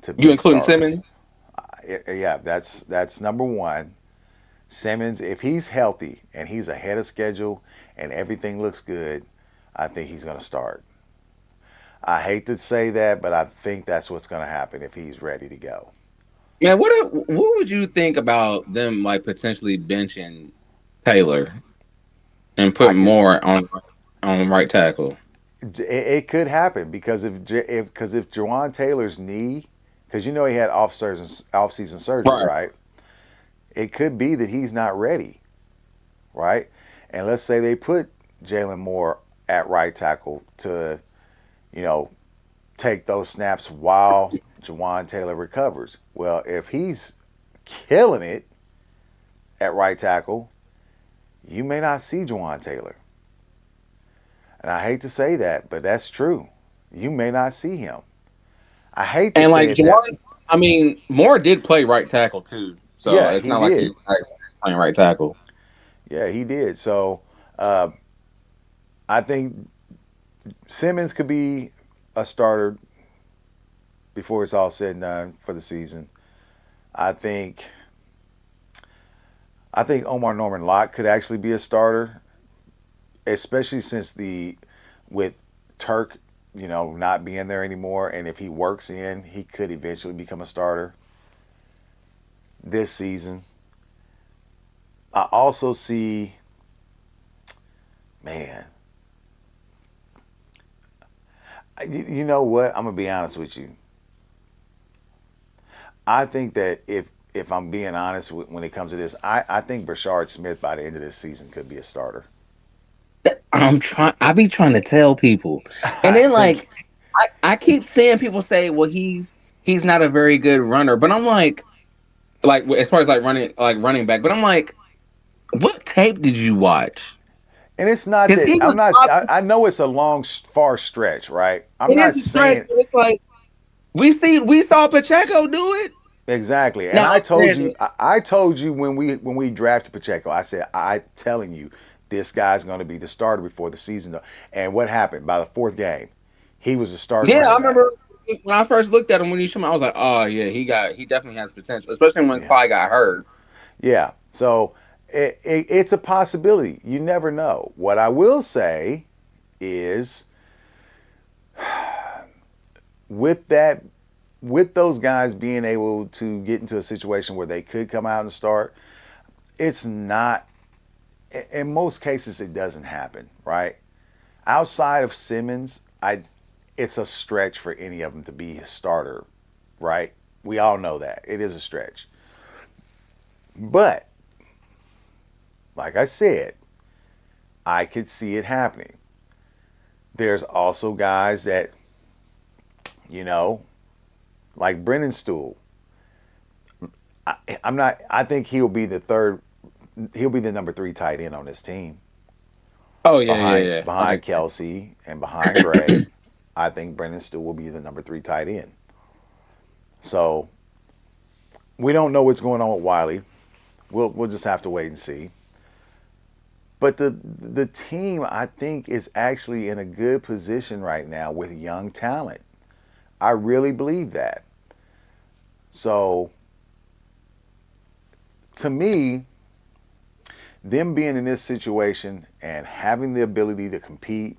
to You be including starters. Simmons? Yeah, that's number one. Simmons, if he's healthy and he's ahead of schedule and everything looks good, I think he's going to start. I hate to say that, but I think that's what's going to happen if he's ready to go. Man, what would you think about them like potentially benching Taylor and I putting could. more on right tackle? It could happen because if Jawan Taylor's knee, because you know he had off season surgery, Right. right? It could be that he's not ready, right? And let's say they put Jalen Moore at right tackle to, you know, take those snaps while Jawan Taylor recovers. Well, if he's killing it at right tackle, you may not see Jawan Taylor. And I hate to say that, but that's true. You may not see him. I hate to And like say it that. Juwan, I mean, Moore did play right tackle too, so Yeah, it's he not like he did. was actually playing right tackle. Yeah, he did. So uh, I think Simmons could be a starter before it's all said and done for the season. I think I think Omar Norman Locke could actually be a starter, especially since the with Turk, not being there anymore, and if he works in, he could eventually become a starter this season. I also see, man, you know what? I'm gonna be honest with you. I think that if I'm being honest when it comes to this, I think Brashard Smith by the end of this season could be a starter. I'm trying. I be trying to tell people, and I then think, like I keep seeing people say, "Well, he's not a very good runner," but I'm like as far as like running back, but I'm like, what tape did you watch? and it's not Because that he I'm was not. popping. I know it's a long, far stretch, right? I'm It not is a stretch, saying but it's like we saw Pacheco do it. exactly. And Now I I'm told saying you, that, I told you when we drafted Pacheco, I said I telling you this guy's going to be the starter before the season. And what happened by the fourth game? He was a starting yeah, I running back. remember when I first looked at him when he came out, I was like, oh yeah, he definitely has potential, especially when Yeah. Clyde got hurt. Yeah. So it's a possibility. You never know. What I will say is with that, with those guys being able to get into a situation where they could come out and start, it's not. In most cases, it doesn't happen, right? Outside of Simmons, it's a stretch for any of them to be a starter, right? We all know that it is a stretch. But like I said, I could see it happening. There's also guys that, you know, like Brennan Stool. I'm not. I think he'll be the third. He'll be the number three tight end on this team Oh yeah, yeah, behind yeah. I behind Kelsey and behind Gray. I think Brennan Stool will be the number three tight end. So we don't know what's going on with Wiley. We'll just have to wait and see. But the team I think is actually in a good position right now with young talent. I really believe that. So to me, them being in this situation and having the ability to compete,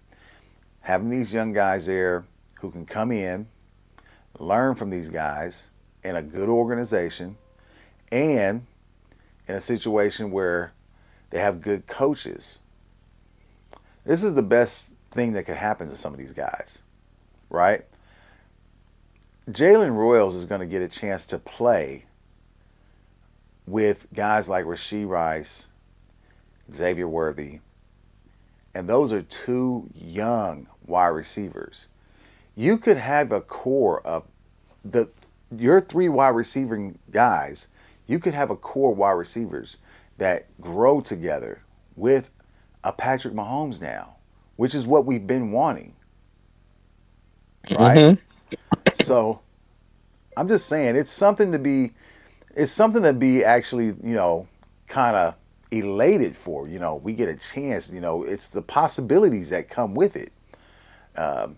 having these young guys there who can come in, learn from these guys in a good organization, and in a situation where they have good coaches. This is the best thing that could happen to some of these guys, right? Jalen Royals is going to get a chance to play with guys like Rasheed Rice, Xavier Worthy, and those are two young wide receivers. You could have a core of the your three wide receiving guys. You could have a core wide receivers that grow together with a Patrick Mahomes now, which is what we've been wanting, right? Mm-hmm. So I'm just saying it's something to be actually, kind of elated for. We get a chance, it's the possibilities that come with it. Um,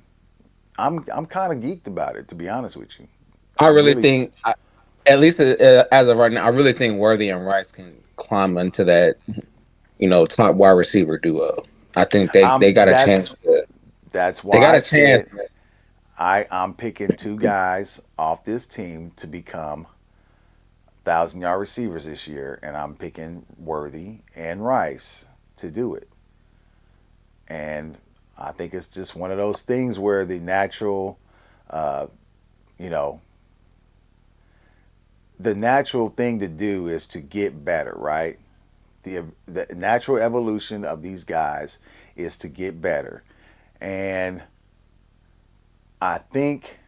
I'm kind of geeked about it, to be honest with you. I I'm really really, think, at least as of right now, I really think Worthy and Rice can climb into that, top wide receiver duo. I think they got a chance that's to. that's They why got I a chance. said I'm picking two guys off this team to become 1,000-yard receivers this year, and I'm picking Worthy and Rice to do it. And I think it's just one of those things where uh, you know, the natural thing to do is to get better, right? The natural evolution of these guys is to get better. And I think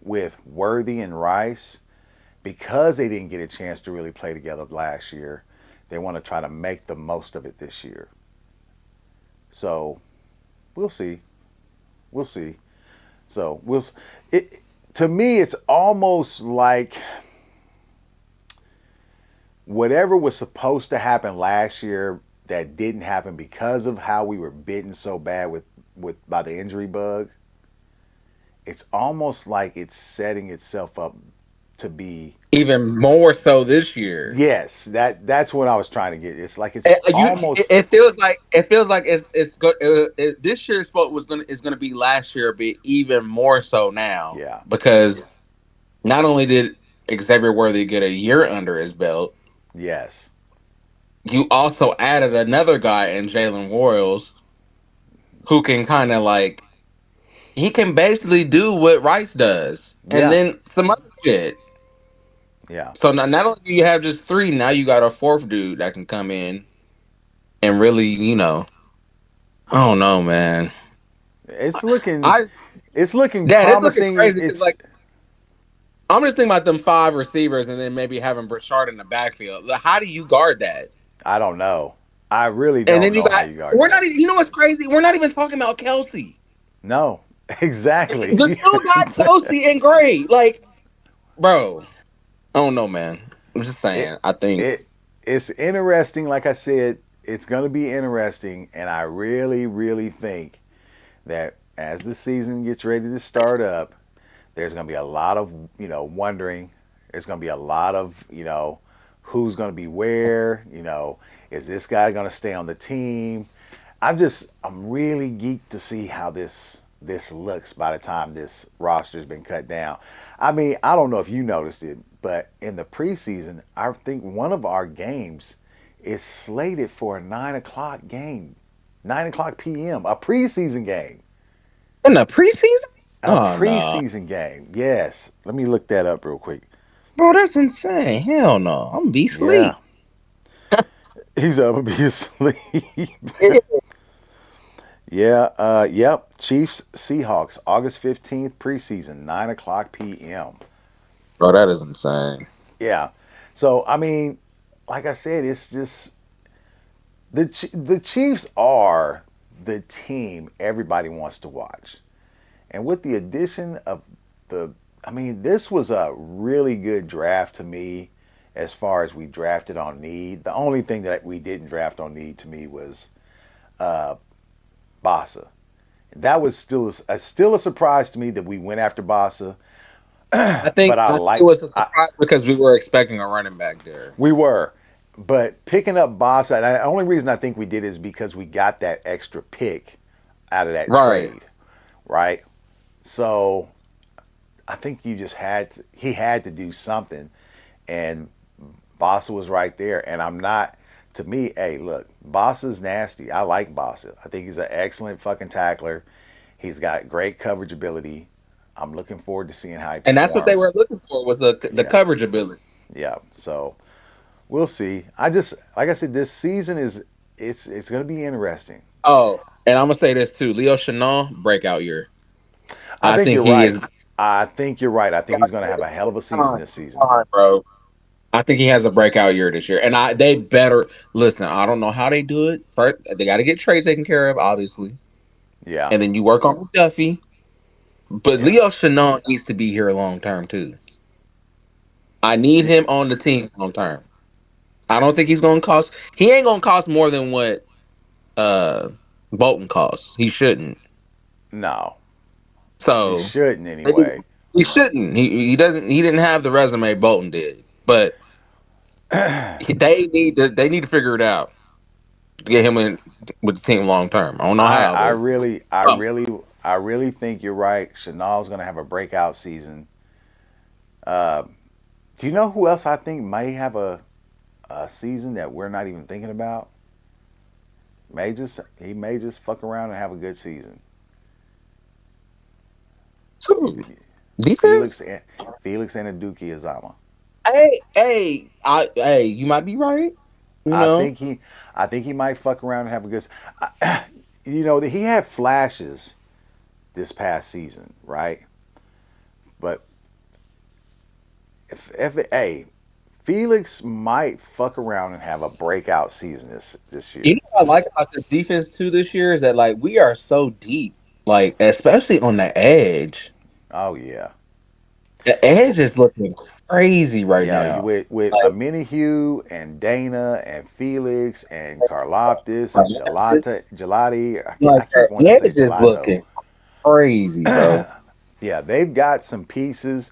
with Worthy and Rice, because they didn't get a chance to really play together last year, they want to try to make the most of it this year. So we'll see. We'll see. So we'll. It to me, it's almost like whatever was supposed to happen last year that didn't happen because of how we were bitten so bad with by the injury bug. It's almost like it's setting itself up to be. Even more so this year. Yes, that's what I was trying to get. It's like it's almost. It feels like it's good. This year's spot is gonna be last year, but even more so now Yeah. because not only did Xavier Worthy get a year under his belt, Yes. you also added another guy in Jalen Warriors who can kind of like he can basically do what Rice does, and Yeah. then some other shit. Yeah. So not only do you have just three, now you got a fourth dude that can come in and really, I don't know, man. It's looking I it's looking Dad, it's looking promising. crazy because It's like I'm just thinking about them five receivers and then maybe having Brashard in the backfield. Like, how do you guard that? I don't know. I really And don't then you know how got you guard we're that. not even. You know what's crazy? We're not even talking about Kelsey. No. Exactly. The still got Kelsey and Gray. Like, bro, I don't know, man. I'm just it saying. I think it it's interesting. Like I said, it's going to be interesting, and I really think that as the season gets ready to start up, there's going to be a lot of wondering. There's going to be a lot of who's going to be where. Is this guy going to stay on the team? I'm really geeked to see how this looks by the time this roster's been cut down. I mean, I don't know if you noticed it, but in the preseason, I think one of our games is slated for a 9 o'clock game, 9 o'clock p.m. A preseason game, in the preseason. a Oh no, preseason game. Yes, let me look that up real quick. bro, that's insane. Hell no, I'm gonna be Yeah, asleep. he's up be asleep. Yeah, yep. Chiefs Seahawks August 15th preseason 9 o'clock p.m. Bro, that is insane. Yeah. So I mean, like I said, it's just the Chiefs are the team everybody wants to watch, and with the addition of the, I mean, this was a really good draft to me. As far as we drafted on need, the only thing that we didn't draft on need to me was Bassa. That was still a surprise to me that we went after Bassa, but I think it was a I surprise because we were expecting a running back there. we were. But picking up Bossa, and the only reason I think we did is because we got that extra pick out of that Right. trade, right? So I think he had to do something, and Bossa was right there. And I'm not, to me, hey, look, Bossa's nasty. I like Bossa. I think he's an excellent fucking tackler. He's got great coverage ability. I'm looking forward to seeing how he And that's what they performs. were looking for was the Yeah, coverage ability. yeah. So we'll see. I just, like I said, this season is it's going to be interesting. Oh, and I'm gonna say this too. Leo Chanel breakout year. I I think think you're he is. right. I think you're right. I think he's going to have a hell of a season Come this season. on, bro. I think he has a breakout year this year, and they better listen. I don't know how they do it. First, they got to get trade taken care of, obviously, Yeah, and then you work on Duffy. But yeah. Leo Chanel needs to be here long term too. I need him on the team long term. I don't think he's gonna cost. He ain't gonna cost more than what uh Bolton costs. He shouldn't. No, he So shouldn't they- anyway. he shouldn't. He doesn't. He didn't have the resume Bolton did. But they need to figure it out to get him in with the team long term. I don't know I how, I but really I um, really I really think you're right. Chanel's going to have a breakout season. Uh, do you know who else I think may have a season that we're not even thinking about? He may just fuck around and have a good season. who? Defense. Felix Felix Anaduki Azama. Hey, you might be right. You I know, think he I think he might fuck around and have a good. He had flashes this past season, right? But hey, Felix might fuck around and have a breakout season this you year. know what I like about this defense too this year is that like we are so deep, like especially on the edge. Oh yeah, The edge is looking crazy right yeah. now. With Like, Hugh and Dana and Felix and Karloftis and it's Gelati. I like keep wanting to the say edge is Gelato. looking crazy, bro. Yeah, they've got some pieces.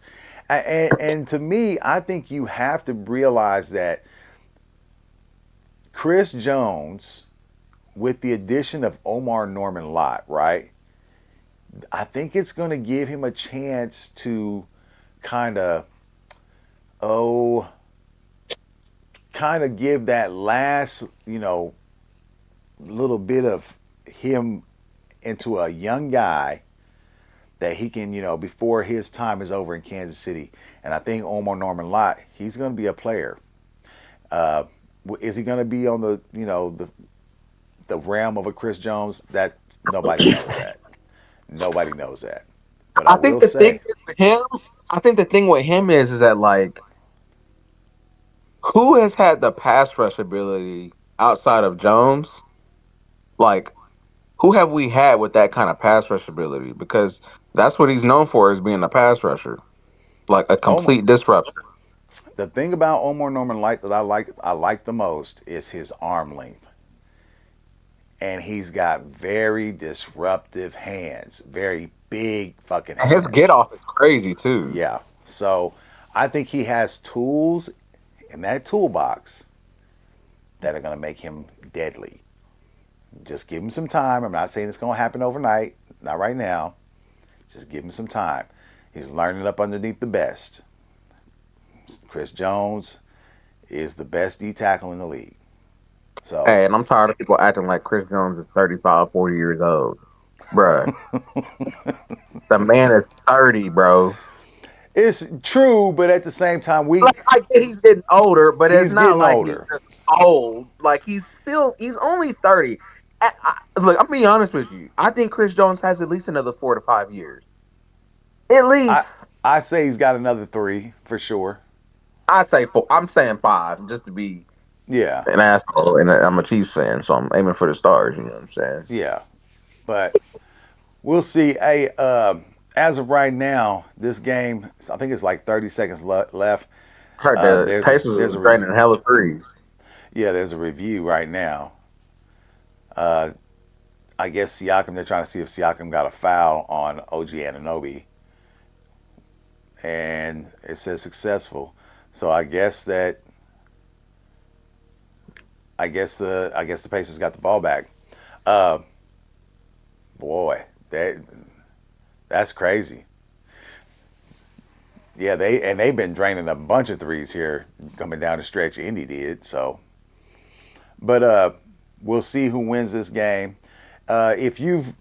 And to me, I think you have to realize that Chris Jones, with the addition of Omar Norman Lott, right? I think it's going to give him a chance to kind of, oh, kind of give that last, little bit of him into a young guy that he can, before his time is over in Kansas City. And I think Omar Norman Lott, he's going to be a player. Uh, is he going to be on the realm of a Chris Jones? That nobody knows that. Nobody knows that. But I I think will the thing say, is with him, I think the thing with him is that like who has had the pass rush ability outside of Jones? Like who have we had with that kind of pass rush ability? Because that's what he's known for is being a pass rusher, like a Omar, complete disruptor. the thing about Omar Norman Light that I like the most is his arm length. And he's got very disruptive hands, very big fucking And his get hands. off is crazy too. Yeah. So I think he has tools in that toolbox that are going to make him deadly. Just give him some time. I'm not saying it's going to happen overnight, not right now. Just give him some time. He's learning up underneath the best. Chris Jones is the best D tackle in the league. So Hey, and I'm tired of people acting like Chris Jones is 35, 40 years old. Bruh, the man is 30, bro. it's true, but at the same time, Like I get he's getting older, but it's he's not getting like he's older. just old. Like he's only 30. Look, I'm being honest with you. I think Chris Jones has at least another 4 to 5 years. At I least I say he's got another three for sure. I say four. I'm saying five, just to be Yeah, an asshole. And I'm a Chiefs fan, so I'm aiming for the stars. You know what I'm saying? yeah. But we'll see. Hey, as of right now, this game, I think it's like 30 seconds left. Heard the There's a Pacers there's was a draining review. hella threes. Yeah, there's a review right now. Uh, I guess Siakam. They're trying to see if Siakam got a foul on OG Anunoby, and it says successful. So I guess the Pacers got the ball back. Uh, boy, that's crazy. Yeah, they've been draining a bunch of threes here coming down the stretch. Indy did so, but we'll see who wins this game. If you've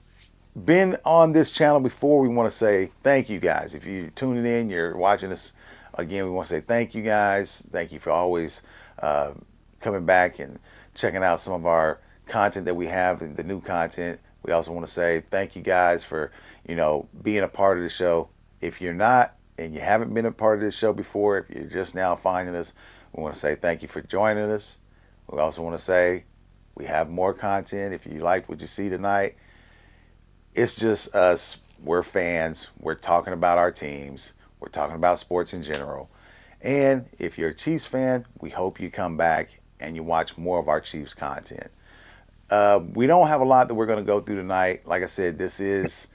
been on this channel before, we want to say thank you guys. If you're tuning in, you're watching us again, we want to say thank you guys. Thank you for always uh, coming back and checking out some of our content that we have, the new content. We also want to say thank you guys for being a part of the show. If you're not and you haven't been a part of this show before, if you're just now finding us, we want to say thank you for joining us. We also want to say we have more content. If you liked what you see tonight, it's just us. We're fans. We're talking about our teams. We're talking about sports in general. And if you're a Chiefs fan, we hope you come back and you watch more of our Chiefs content. We don't have a lot that we're going to go through tonight. Like I said, this is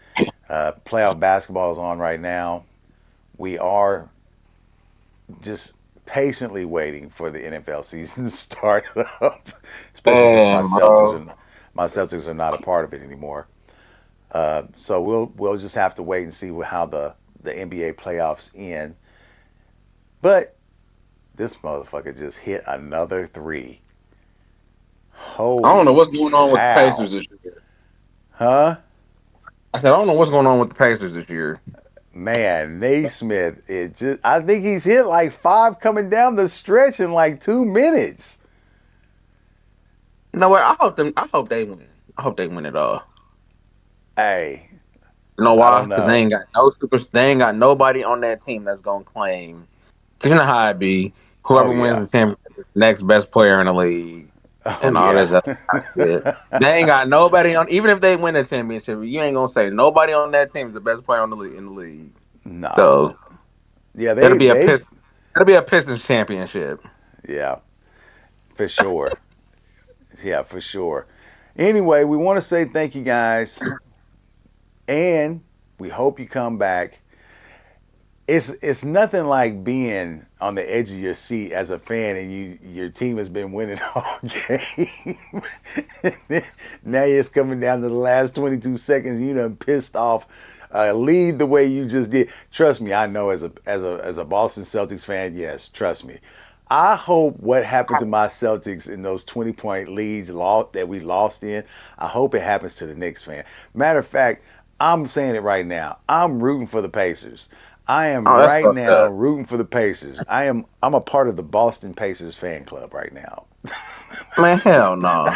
playoff basketball is on right now. We are just patiently waiting for the NFL season to start up, especially since my Damn, Celtics bro. are my Celtics are not a part of it anymore. So we'll just have to wait and see how the NBA playoffs end. But this motherfucker just hit another three. I don't know Holy what's going on with the cow. Pacers this year. Huh? I said I don't know what's going on with the Pacers this year. Man, Naismith, I think he's hit like five coming down the stretch in like 2 minutes. You know what? I hope they win. I hope they win it all. Hey, You know I why? don't Because they know. ain't got no super. They ain't got nobody on that team that's gonna claim. Because you know how it be. Oh Whoever wins yeah. the championship is the next best player in the league, Oh and all this other yeah. kind of shit. They ain't got nobody on. Even if they win the championship, you ain't gonna say nobody on that team is the best player on the league in the league. No. So Yeah, it'll they be a they piss. It'll be a Pistons championship. yeah, for sure. Yeah, for sure. Anyway, we want to say thank you guys, and we hope you come back. it's nothing like being on the edge of your seat as a fan and your team has been winning all game. Now it's coming down to the last 22 seconds. You done pissed off lead the way you just did. Trust me, I know as a Boston Celtics fan. Yes, trust me. I hope what happened to my Celtics in those 20-point leads that we lost in, I hope it happens to the Knicks fan. Matter of fact, I'm saying it right now. I'm rooting for the Pacers. I am Oh, that's right fucked now up. rooting for the Pacers. I'm a part of the Boston Pacers fan club right now. Man, hell no.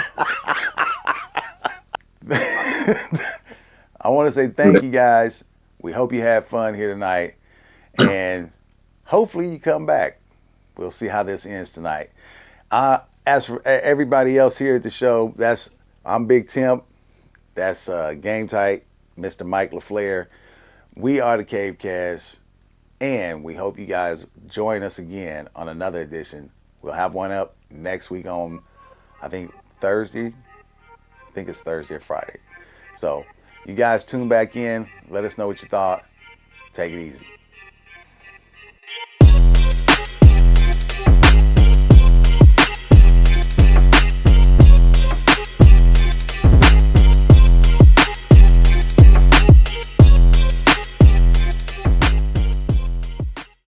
I want to say thank you guys. We hope you had fun here tonight and hopefully you come back. We'll see how this ends tonight. As for everybody else here at the show, I'm Big Tim. That's Game Tight, Mr. Mike LaFleur. We are the Cave Cast, and we hope you guys join us again on another edition. We'll have one up next week on, I think, Thursday. I think it's Thursday or Friday. So, you guys tune back in. Let us know what you thought. Take it easy.